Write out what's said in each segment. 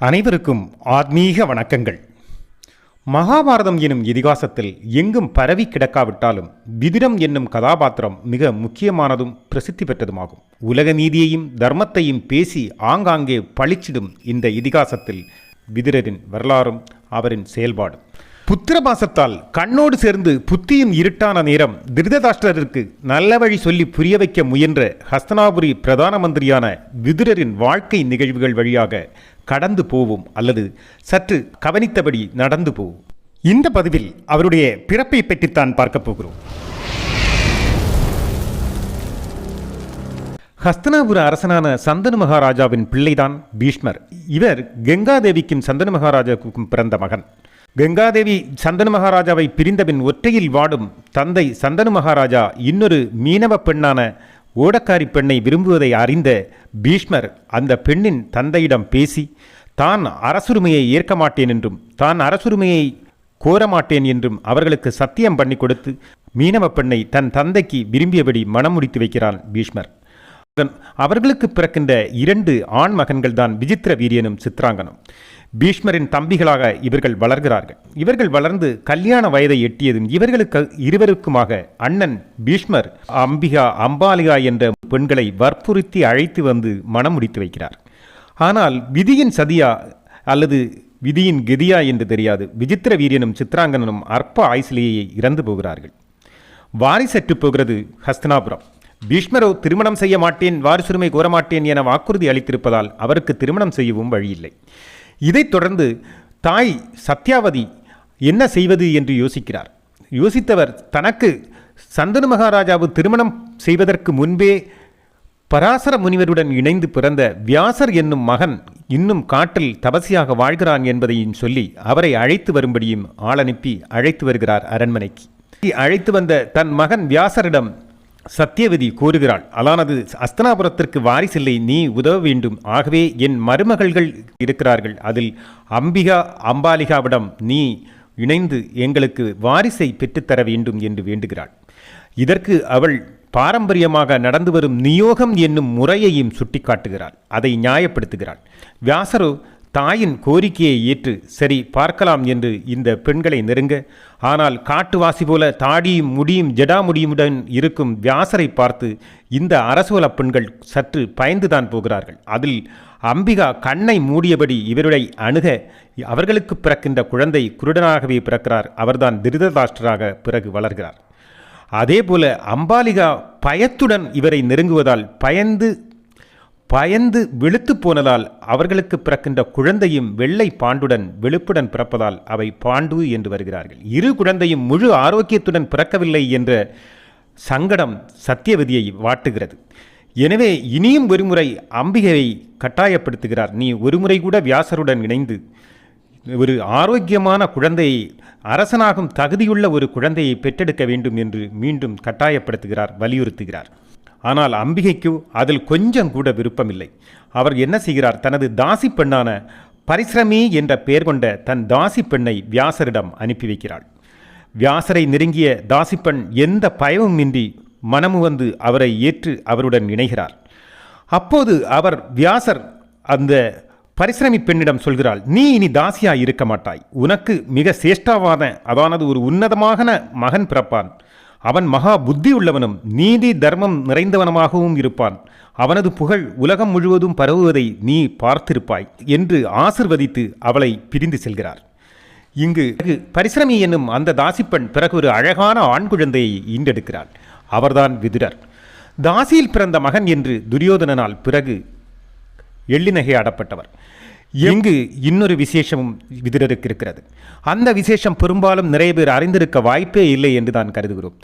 அனைவருக்கும் ஆத்மீக வணக்கங்கள். மகாபாரதம் எனும் இதிகாசத்தில் எங்கும் பரவி கிடக்காவிட்டாலும் விதுரம் என்னும் கதாபாத்திரம் மிக முக்கியமானதும் பிரசித்தி பெற்றதுமாகும். உலக நீதியையும் தர்மத்தையும் பேசி ஆங்காங்கே பழிச்சிடும் இந்த இதிகாசத்தில் விதுரரின் வரலாறும் அவரின் செயல்பாடும். புத்திரபாசத்தால் கண்ணோடு சேர்ந்து புத்தியும் இருட்டான நேரம் திருதராஷ்டிரருக்கு நல்ல வழி சொல்லி புரிய வைக்க முயன்ற ஹஸ்தினாபுரி பிரதான மந்திரியான விதுரரின் வாழ்க்கை நிகழ்வுகள் வழியாக கடந்து போவோம் அல்லது சற்று கவனித்தபடி நடந்து போவோம். இந்த பதிவில் அவருடைய பிறப்பை பற்றித்தான் பார்க்க போகிறோம். ஹஸ்தினாபுர அரசனான சந்தனு மகாராஜாவின் பிள்ளைதான் பீஷ்மர். இவர் கங்காதேவிக்கும் சந்தனு மகாராஜாவுக்கும் பிறந்த மகன். கங்காதேவி சந்தனு மகாராஜாவை பிரிந்தபின் ஒற்றையில் வாடும் தந்தை சந்தனு மகாராஜா இன்னொரு மீனவ பெண்ணான ஓடக்காரி பெண்ணை விரும்புவதை அறிந்த பீஷ்மர் அந்த பெண்ணின் தந்தையிடம் பேசி தான் அரசுரிமையை ஏற்க மாட்டேன் என்றும் தான் அரசுரிமையை கோரமாட்டேன் என்றும் அவர்களுக்கு சத்தியம் பண்ணி கொடுத்து மீனவ பெண்ணை தன் தந்தைக்கு விரும்பியபடி மனம் முடித்து வைக்கிறான் பீஷ்மர். அவர்களுக்கு பிறக்கின்ற 2 ஆண் மகன்கள் தான் விசித்திர வீரியனும் சித்ராங்கனும். பீஷ்மரின் தம்பிகளாக இவர்கள் வளர்கிறார்கள். இவர்கள் வளர்ந்து கல்யாண வயதை எட்டியதும் இவர்களுக்கு இருவருக்குமாக அண்ணன் பீஷ்மர் அம்பிகா அம்பாலிகா என்ற பெண்களை வற்புறுத்தி அழைத்து வந்து மனம் முடித்து வைக்கிறார். ஆனால் விதியின் சதியா அல்லது விதியின் கதியா என்று தெரியாது, விசித்திர வீரியனும் சித்ராங்கனும் அற்ப ஆயுசிலேயே இறந்து போகிறார்கள். வாரிசற்று போகிறது ஹஸ்தினாபுரம். பீஷ்மரோ திருமணம் செய்ய மாட்டேன், வாரிசுரிமை கோரமாட்டேன் என வாக்குறுதி அளித்திருப்பதால் அவருக்கு திருமணம் செய்யவும் வழியில்லை. இதைத் தொடர்ந்து தாய் சத்யாவதி என்ன செய்வது என்று யோசிக்கிறார். யோசித்தவர் தனக்கு சந்தனு மகாராஜாவு திருமணம் செய்வதற்கு முன்பே பராசர முனிவருடன் இணைந்து பிறந்த வியாசர் என்னும் மகன் இன்னும் காட்டில் தபசியாக வாழ்கிறான் என்பதையும் சொல்லி அவரை அழைத்து வரும்படியும் ஆளனுப்பி அழைத்து வருகிறார் அரண்மனைக்கு. அழைத்து வந்த தன் மகன் வியாசரிடம் சத்யவதி கூறுகிறாள், அலானது ஹஸ்தினாபுரத்திற்கு வாரிசில்லை, நீ உதவ வேண்டும். ஆகவே என் மருமகள்கள் இருக்கிறார்கள், அதில் அம்பிகா அம்பாலிகாவிடம் நீ இணைந்து எங்களுக்கு வாரிசை பெற்றுத்தர வேண்டும் என்று வேண்டுகிறாள். இதற்கு அவள் பாரம்பரியமாக நடந்து வரும் நியோகம் என்னும் முறையையும் சுட்டிக்காட்டுகிறாள். அதை நியாயப்படுத்துகிறாள். வியாசரோ தாயின் கோரிக்கையை ஏற்று சரி பார்க்கலாம் என்று இந்த பெண்களை நெருங்க, ஆனால் காட்டுவாசி போல தாடியும் முடியும் ஜடாமுடியுடன் இருக்கும் வியாசரை பார்த்து இந்த அரசோல பெண்கள் சற்று பயந்துதான் போகிறார்கள். அதில் அம்பிகா கண்ணை மூடியபடி இவருடைய அணுக அவர்களுக்கு பிறக்கின்ற குழந்தை குருடனாகவே பிறக்கிறார். அவர்தான் திருதராஷ்டிராக பிறகு வளர்கிறார். அதேபோல அம்பாலிகா பயத்துடன் இவரை நெருங்குவதால் பயந்து வெளுத்து போனதால் அவர்களுக்கு பிறக்கின்ற குழந்தையும் வெள்ளை பாண்டுடன் வெளுப்புடன் பிறப்பதால் அவை பாண்டு என்று வருகிறார்கள். இரு குழந்தையும் முழு ஆரோக்கியத்துடன் பிறக்கவில்லை என்ற சங்கடம் சத்தியவதியை வாட்டுகிறது. எனவே இனியும் ஒருமுறை அம்பிகையை கட்டாயப்படுத்துகிறார். நீ ஒருமுறை கூட வியாசருடன் இணைந்து ஒரு ஆரோக்கியமான குழந்தையை, அரசனாகும் தகுதியுள்ள ஒரு குழந்தையை பெற்றெடுக்க வேண்டும் என்று மீண்டும் கட்டாயப்படுத்துகிறார், வலியுறுத்துகிறார். ஆனால் அம்பிகைக்கு அதில் கொஞ்சம் கூட விருப்பமில்லை. அவர் என்ன செய்கிறார், தனது தாசி பெண்ணான பரிசிரமி என்ற பெயர் கொண்ட தன் தாசி பெண்ணை வியாசரிடம் அனுப்பி வைக்கிறாள். வியாசரை நெருங்கிய தாசிப்பெண் எந்த பயமுமின்றி மனமு வந்து அவரை ஏற்று அவருடன் இணைகிறார். அப்போது வியாசர் அந்த பரிசிரமி பெண்ணிடம் சொல்கிறாள், நீ இனி தாசியாய் இருக்க மாட்டாய், உனக்கு மிக சேஷ்டாவான அதானது ஒரு உன்னதமான மகன் பிறப்பான். அவன் மகா புத்தி உள்ளவனும் நீதி தர்மம் நிறைந்தவனமாகவும் இருப்பான். அவனது புகழ் உலகம் முழுவதும் பரவுவதை நீ பார்த்திருப்பாய் என்று ஆசிர்வதித்து அவளை பிரிந்து செல்கிறார். இங்கு பரிசிரமி என்னும் அந்த தாசிப்பெண் பிறகு ஒரு அழகான ஆண் குழந்தையை ஈண்டெடுக்கிறாள். அவர்தான் விதுரர். தாசியில் பிறந்த மகன் என்று துரியோதனனால் பிறகு எள்ளிநகையாடப்பட்டவர். இங்கு இன்னொரு விசேஷமும் விதுரருக்கு இருக்கிறது. அந்த விசேஷம் பெரும்பாலும் நிறைய பேர் அறிந்திருக்க வாய்ப்பே இல்லை என்று தான் கருதுகிறோம்.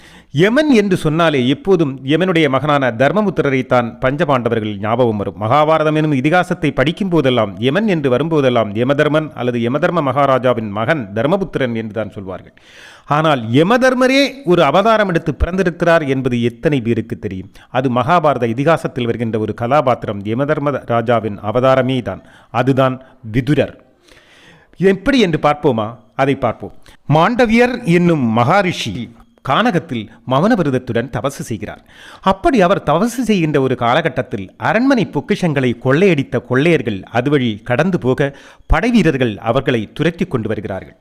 யமன் என்று சொன்னாலே எப்போதும் யமனுடைய மகனான தர்மபுத்திரரைத்தான் பஞ்சபாண்டவர்கள் ஞாபகம் வரும். மகாபாரதம் எனும் இதிகாசத்தை படிக்கும் போதெல்லாம் யமன் என்று வரும்போதெல்லாம் யமதர்மன் அல்லது யமதர்ம மகாராஜாவின் மகன் தர்மபுத்திரன் என்று தான் சொல்வார்கள். ஆனால் யமதர்மரே ஒரு அவதாரம் எடுத்து பிறந்திருக்கிறார் என்பது எத்தனை பேருக்கு தெரியும்? அது மகாபாரத இதிகாசத்தில் வருகின்ற ஒரு கதாபாத்திரம் யமதர்ம ராஜாவின் அவதாரமே தான். அதுதான் விதுரர். எப்படி என்று பார்ப்போமா? அதை பார்ப்போம். மாண்டவியர் என்னும் மகாரிஷி கானகத்தில் மௌன விரதத்துடன் தபசு செய்கிறார். அப்படி அவர் தபசு செய்கின்ற ஒரு காலகட்டத்தில் அரண்மனை பொக்கிஷங்களை கொள்ளையடித்த கொள்ளையர்கள் அதுவழி கடந்து போக படைவீரர்கள் அவர்களை துரத்தி கொண்டு வருகிறார்கள்.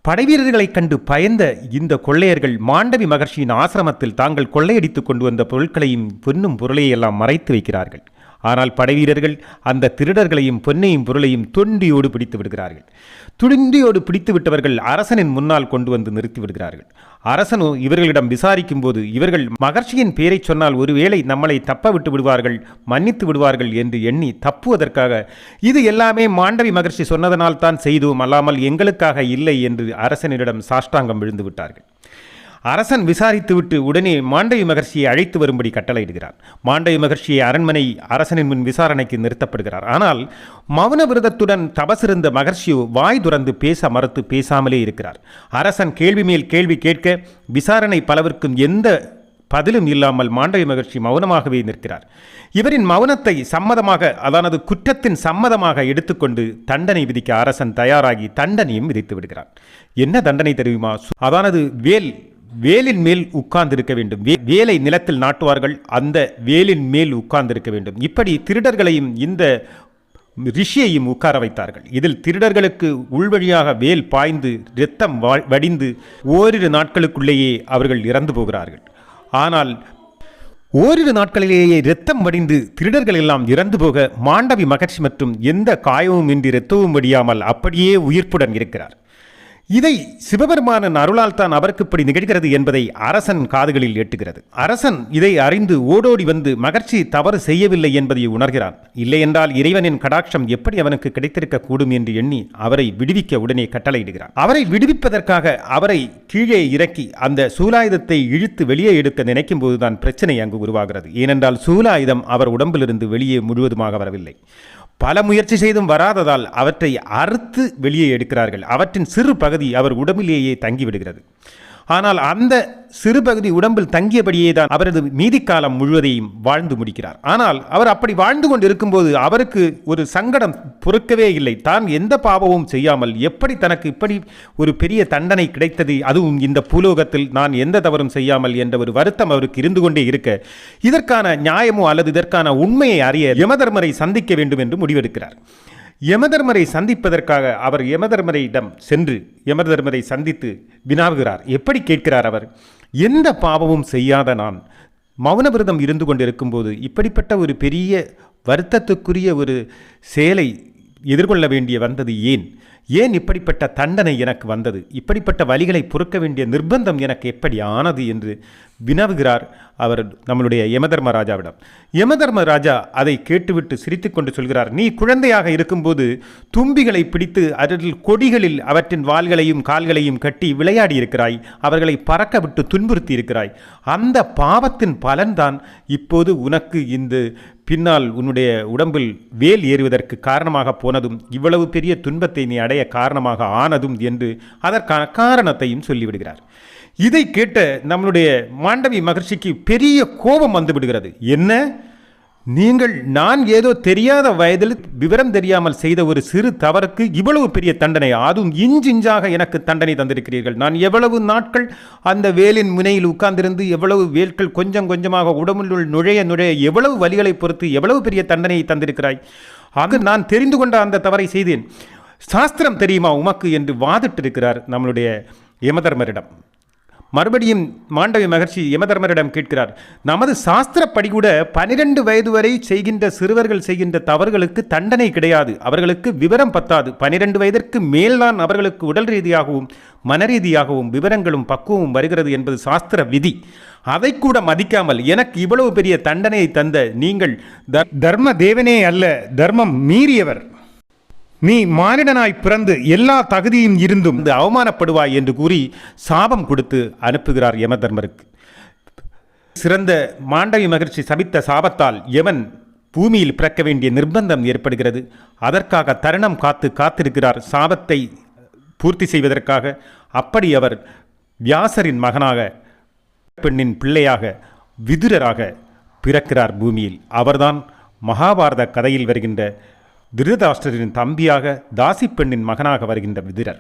படைவீரர்களைக் கண்டு பயந்த இந்த கொள்ளையர்கள் மாண்டவி மகர்ஷியின் ஆசிரமத்தில் தாங்கள் கொள்ளையடித்து கொண்டு வந்த பொருட்களையும் பொன்னும் பொருளையெல்லாம் மறைத்து வைக்கிறார்கள். ஆனால் படைவீரர்கள் அந்த திருடர்களையும் பொன்னையும் பொருளையும் தொண்டியோடு பிடித்து விடுகிறார்கள். துண்டியோடு பிடித்து விட்டவர்கள் அரசனின் முன்னால் கொண்டு வந்து நிறுத்தி விடுகிறார்கள். அரசனோ இவர்களிடம் விசாரிக்கும் போது இவர்கள் மகர்ஷியின் பெயரை சொன்னால் ஒருவேளை நம்மளை தப்ப விட்டு விடுவார்கள், மன்னித்து விடுவார்கள் என்று எண்ணி தப்புவதற்காக இது எல்லாமே மாண்டவி மகர்ஷி சொன்னதனால் தான் செய்தோம், அல்லாமல் எங்களுக்காக இல்லை என்று அரசனிடம் சாஷ்டாங்கம் விழுந்து விட்டார்கள். அரசன் விசாரித்துவிட்டு உடனே மாண்டவி மகர்ஷியை அழைத்து வரும்படி கட்டளையிடுகிறார். மாண்டவி மகர்ஷியை அரண்மனை அரசனின் முன் விசாரணைக்கு நிறுத்தப்படுகிறார். ஆனால் மௌன விரதத்துடன் தபசிருந்த மகர்ஷியோ வாய் துறந்து பேச மறுத்து பேசாமலே இருக்கிறார். அரசன் கேள்வி மேல் கேள்வி கேட்க விசாரணை பலவிற்கும் எந்த பதிலும் இல்லாமல் மாண்டவி மகர்ஷி மௌனமாகவே நிற்கிறார். இவரின் மௌனத்தை சம்மதமாக, அதானது குற்றத்தின் சம்மதமாக எடுத்துக்கொண்டு தண்டனை விதிக்க அரசன் தயாராகி தண்டனையும் விதித்து விடுகிறார். என்ன தண்டனை தெரியுமா? அதானது வேலின் மேல் உட்கார்ந்திருக்க வேண்டும். வேலை நிலத்தில் நாட்டுவார்கள், அந்த வேலின் மேல் உட்கார்ந்திருக்க வேண்டும். இப்படி திருடர்களையும் இந்த ரிஷியையும் உட்கார வைத்தார்கள். இதில் திருடர்களுக்கு உள்வழியாக வேல் பாய்ந்து இரத்தம் வடிந்து ஓரிரு நாட்களுக்குள்ளேயே அவர்கள் இறந்து போகிறார்கள். ஆனால் ஓரிரு நாட்களிலேயே இரத்தம் வடிந்து திருடர்கள் எல்லாம் இறந்து போக மாண்டவி மகர்ஷி மற்றும் எந்த காயமும் இன்றி இரத்தமும் வடியாமல் அப்படியே உயிர்ப்புடன் இருக்கிறார். இதை சிவபெருமானின் அருளால் தான் அவருக்கு இப்படி நிகழ்கிறது என்பதை அரசன் காதுகளில் எட்டுகிறது. அரசன் இதை அறிந்து ஓடோடி வந்து மகர்ஷி தவறு செய்யவில்லை என்பதை உணர்கிறான். இல்லையென்றால் இறைவனின் கடாட்சம் எப்படி அவனுக்கு கிடைத்திருக்க கூடும் என்று எண்ணி அவரை விடுவிக்க உடனே கட்டளையிடுகிறான். அவரை விடுவிப்பதற்காக அவரை கீழே இறக்கி அந்த சூலாயுதத்தை இழுத்து வெளியே எடுக்க நினைக்கும் போதுதான் பிரச்சனை அங்கு உருவாகிறது. ஏனென்றால் சூலாயுதம் அவர் உடம்பிலிருந்து வெளியே முழுவதுமாக வரவில்லை. பல முயற்சி செய்தும் வராததால் அவற்றை அறுத்து வெளியே எடுக்கிறார்கள். அவற்றின் சிறு பகுதி அவர் உடம்பிலேயே தங்கிவிடுகிறது. ஆனால் அந்த சிறு பகுதி உடம்பில் தங்கியபடியே தான் அவரது மீதி காலம் முழுவதையும் வாழ்ந்து முடிக்கிறார். ஆனால் அவர் அப்படி வாழ்ந்து கொண்டு இருக்கும்போது அவருக்கு ஒரு சங்கடம் பொறுக்கவே இல்லை. தான் எந்த பாவமும் செய்யாமல் எப்படி தனக்கு இப்படி ஒரு பெரிய தண்டனை கிடைத்தது, அதுவும் இந்த பூலோகத்தில் நான் எந்த தவறும் செய்யாமல் என்ற ஒரு வருத்தம் அவருக்கு இருந்து கொண்டே இருக்க, இதற்கான நியாயமோ அல்லது இதற்கான உண்மையை அறிய யமதர்மரை சந்திக்க வேண்டும் என்று முடிவெடுக்கிறார். யமதர்மரை சந்திப்பதற்காக அவர் யமதர்மரிடம் சென்று யமதர்மரை சந்தித்து வினாவுகிறார். எப்படி கேட்கிறார் அவர்? எந்த பாவமும் செய்யாத நான் மௌன விரதம் இருந்து கொண்டிருக்கும் போது இப்படிப்பட்ட ஒரு பெரிய வருத்தத்துக்குரிய ஒரு செயலை எதிர்கொள்ள வேண்டிய வந்தது ஏன் இப்படிப்பட்ட தண்டனை எனக்கு வந்தது, இப்படிப்பட்ட வலிகளை பொறுக்க வேண்டிய நிர்பந்தம் எனக்கு எப்படி ஆனது என்று வினவுகிறார் அவர் நம்மளுடைய யமதர்மராஜாவிடம். யமதர்மராஜா அதை கேட்டுவிட்டு சிரித்து கொண்டு சொல்கிறார், நீ குழந்தையாக இருக்கும்போது தும்பிகளை பிடித்து அதில் கொடிகளில் அவற்றின் வாள்களையும் கால்களையும் கட்டி விளையாடி இருக்கிறாய், அவர்களை பறக்க விட்டு துன்புறுத்தி இருக்கிறாய். அந்த பாவத்தின் பலன்தான் இப்போது உனக்கு இந்த பின்னால் உன்னுடைய உடம்பில் வேல் ஏறுவதற்கு காரணமாக போனதும் இவ்வளவு பெரிய துன்பத்தை நீ அடைய காரணமாக ஆனதும் என்று அதற்கான காரணத்தையும் சொல்லிவிடுகிறார். இதை கேட்ட நம்மளுடைய மாண்டவி மகர்ஷிக்கு பெரிய கோபம் வந்து விடுகிறது. என்ன, நீங்கள் நான் ஏதோ தெரியாத வயதில் விவரம் தெரியாமல் செய்த ஒரு சிறு தவறுக்கு இவ்வளவு பெரிய தண்டனை, அதுவும் இஞ்சிஞ்சாக எனக்கு தண்டனை தந்திருக்கிறீர்கள். நான் எவ்வளவு நாட்கள் அந்த வேலின் முனையில் உட்கார்ந்திருந்து எவ்வளவு வேல்கள் கொஞ்சம் கொஞ்சமாக உடம்புள் நுழைய எவ்வளவு வலிகளை பொறுத்து எவ்வளவு பெரிய தண்டனையை தந்திருக்கிறாய். ஆக நான் தெரிந்து கொண்ட அந்த தவறை செய்தேன். சாஸ்திரம் தெரியுமா உமக்கு என்று வாதிட்டிருக்கிறார் நம்மளுடைய யமதர்மரிடம். மறுபடியும் மாண்டவி மகர்ஷி யமதர்மரிடம் கேட்கிறார், நமது சாஸ்திரப்படி கூட 12 வயது வரை செய்கின்ற சிறுவர்கள் செய்கின்ற தவறுகளுக்கு தண்டனை கிடையாது, அவர்களுக்கு விவரம் பத்தாது. 12 வயதிற்கு மேல்தான் அவர்களுக்கு உடல் ரீதியாகவும் மனரீதியாகவும் விவரங்களும் பக்குவமும் வருகிறது என்பது சாஸ்திர விதி. அதை கூட மதிக்காமல் எனக்கு இவ்வளவு பெரிய தண்டனையை தந்த நீங்கள் தர்ம தேவனே அல்ல, தர்மம் மீறியவர். நீ மானிடனாய் பிறந்து எல்லா தகுதியும் இருந்தும் அவமானப்படுவாய் என்று கூறி சாபம் கொடுத்து அனுப்புகிறார் யமதர்மருக்கு. சிறந்த மாண்டவி மகர்ஷி சபித்த சாபத்தால் யமன் பூமியில் பிறக்க வேண்டிய நிர்பந்தம் ஏற்படுகிறது. அதற்காக தருணம் காத்திருக்கிறார் சாபத்தை பூர்த்தி செய்வதற்காக. அப்படி அவர் வியாசரின் மகனாக, பெண்ணின் பிள்ளையாக, விதுரராக பிறக்கிறார் பூமியில். அவர்தான் மகாபாரத கதையில் வருகின்ற திருதராஷ்டிரரின் தம்பியாக, தாசி பெண்ணின் மகனாக வருகின்ற விதுரர்.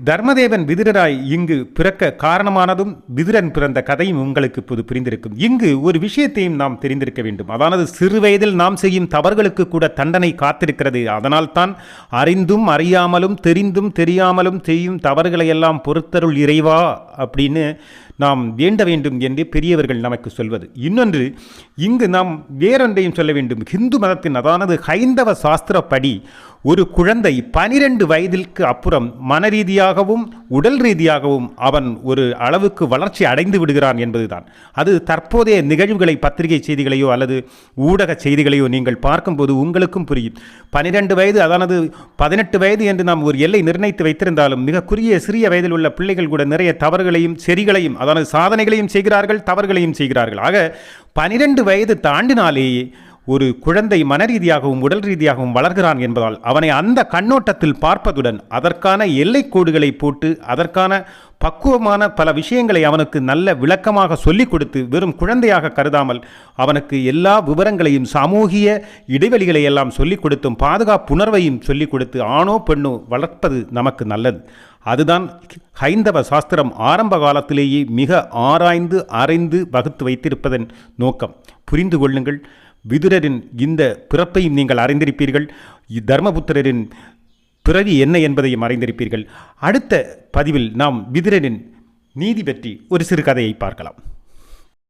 தர்மதேவன் விதுரராய் இங்கு பிறக்க காரணமானதும் விதுரன் பிறந்த கதையும் உங்களுக்கு இப்போது புரிந்திருக்கும். இங்கு ஒரு விஷயத்தையும் நாம் தெரிந்திருக்க வேண்டும். அதானது சிறு வயதில் நாம் செய்யும் தவறுகளுக்கு கூட தண்டனை காத்திருக்கிறது. அதனால்தான் அறிந்தும் அறியாமலும் தெரிந்தும் தெரியாமலும் செய்யும் தவறுகளை எல்லாம் பொறுத்தருள் இறைவா அப்படின்னு நாம் வேண்ட வேண்டும் என்று பெரியவர்கள் நமக்கு சொல்வது. இன்னொன்று, இங்கு நாம் வேறொன்றையும் சொல்ல வேண்டும். ஹிந்து மதத்தின் அதானது ஹைந்தவ சாஸ்திரப்படி ஒரு குழந்தை 12 வயதிற்கு அப்புறம் மன ரீதியாகவும் உடல் ரீதியாகவும் அவன் ஒரு அளவுக்கு வளர்ச்சி அடைந்து விடுகிறான் என்பதுதான். அது தற்போதைய நிகழ்வுகளை பத்திரிகை செய்திகளையோ அல்லது ஊடக செய்திகளையோ நீங்கள் பார்க்கும்போது உங்களுக்கும் புரியும். 12 வயது அதானது 18 வயது என்று நாம் ஒரு எல்லை நிர்ணயித்து வைத்திருந்தாலும் மிக குறுகிய சிறிய வயதில் உள்ள பிள்ளைகள் கூட நிறைய தவறுகளையும் சரிகளையும் அதானது சாதனைகளையும் செய்கிறார்கள், தவறுகளையும் செய்கிறார்கள். ஆக 12 வயது தாண்டினாலேயே ஒரு குழந்தை மன ரீதியாகவும் உடல் ரீதியாகவும் வளர்கிறான் என்பதால் அவனை அந்த கண்ணோட்டத்தில் பார்ப்பதுடன் அதற்கான எல்லைக்கோடுகளை போட்டு அதற்கான பக்குவமான பல விஷயங்களை அவனுக்கு நல்ல விளக்கமாக சொல்லிக் கொடுத்து வெறும் குழந்தையாக கருதாமல் அவனுக்கு எல்லா விவரங்களையும் சமூகிய இடைவெளிகளை எல்லாம் சொல்லிக் கொடுத்தும் பாதுகாப்புணர்வையும் சொல்லிக் கொடுத்து ஆணோ பெண்ணோ வளர்ப்பது நமக்கு நல்லது. அதுதான் ஹைந்தவ சாஸ்திரம் ஆரம்ப காலத்திலேயே மிக ஆராய்ந்து அறிந்து வகுத்து வைத்திருப்பதன் நோக்கம். புரிந்து கொள்ளுங்கள். விதுரரின் இந்த பிறப்பையும் நீங்கள் அறிந்திருப்பீர்கள். தர்மபுத்திரரின் பிறவி என்ன என்பதையும் அறிந்திருப்பீர்கள். அடுத்த பதிவில் நாம் விதுரரின் நீதி பற்றி ஒரு சிறு கதையை பார்க்கலாம்.